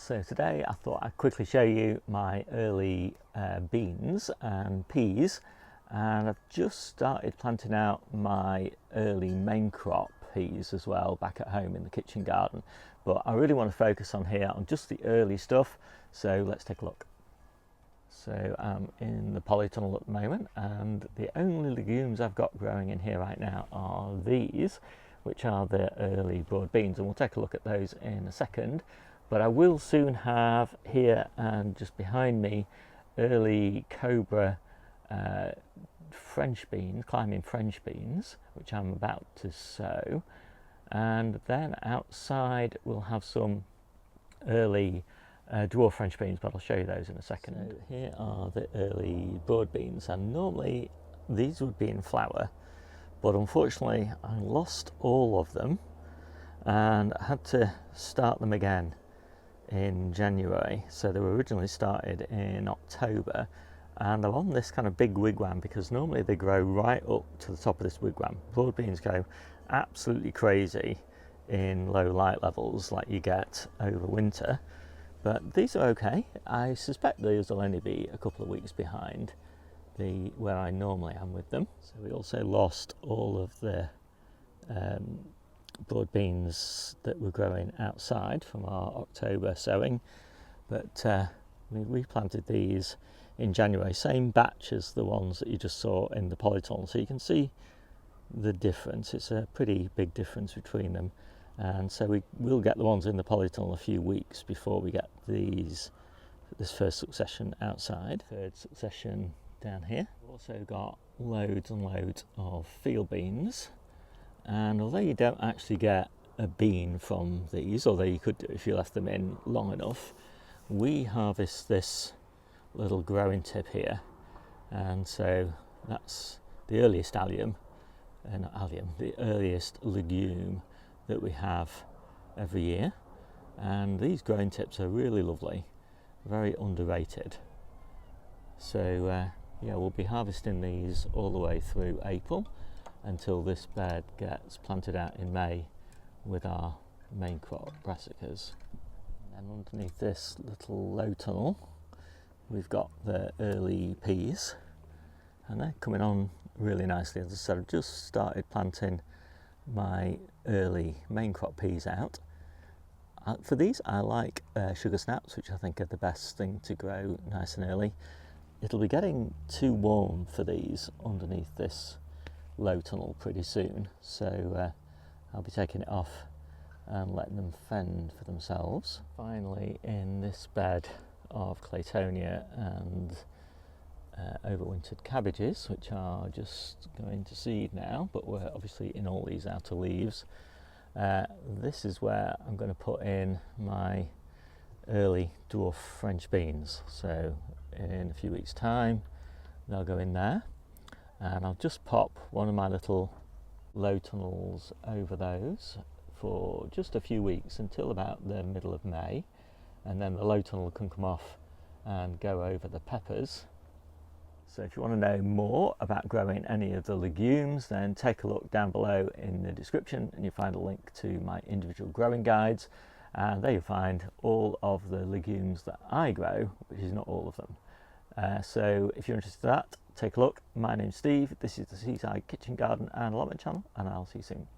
So today I thought I'd quickly show you my early beans and peas, and I've just started planting out my early main crop peas as well back at home in the kitchen garden, but I really want to focus on here on just the early stuff, so let's take a look. So I'm in the polytunnel at the moment, and the only legumes I've got growing in here right now are these, which are the early broad beans, and we'll take a look at those in a second. But I will soon have here and just behind me early cobra French beans, climbing French beans, which I'm about to sow. And then outside we'll have some early dwarf French beans, but I'll show you those in a second. So here are the early broad beans, and normally these would be in flower, but unfortunately I lost all of them and I had to start them again in January. So they were originally started in October, and they're on this kind of big wigwam because normally they grow right up to the top of this wigwam. Broad beans go absolutely crazy in low light levels like you get over winter, but these are okay. I suspect these will only be a couple of weeks behind where I normally am with them. So we also lost all of the broad beans that were growing outside from our October sowing, but we replanted these in January, same batch as the ones that you just saw in the polytunnel, so you can see the difference. It's a pretty big difference between them, and so we will get the ones in the polytunnel a few weeks before we get this first succession outside. Third succession down here. We've also got loads and loads of field beans, and although you don't actually get a bean from these, although you could do if you left them in long enough, we harvest this little growing tip here, and so that's the earliest the earliest legume that we have every year, and these growing tips are really lovely, very underrated. So yeah, we'll be harvesting these all the way through April until this bed gets planted out in May with our main crop brassicas. And underneath this little low tunnel we've got the early peas, and they're coming on really nicely. As I said, I've just started planting my early main crop peas out. For these I like sugar snaps, which I think are the best thing to grow nice and early. It'll be getting too warm for these underneath this low tunnel pretty soon, so I'll be taking it off and letting them fend for themselves. Finally, in this bed of claytonia and overwintered cabbages, which are just going to seed now, but we're obviously in all these outer leaves, this is where I'm going to put in my early dwarf French beans. So in a few weeks time they'll go in there, and I'll just pop one of my little low tunnels over those for just a few weeks until about the middle of May, and then the low tunnel can come off and go over the peppers. So if you want to know more about growing any of the legumes, then take a look down below in the description and you'll find a link to my individual growing guides, and there you'll find all of the legumes that I grow, which is not all of them. So if you're interested in that, take a look. My name's Steve, this is the Seaside Kitchen Garden and Allotment channel, and I'll see you soon.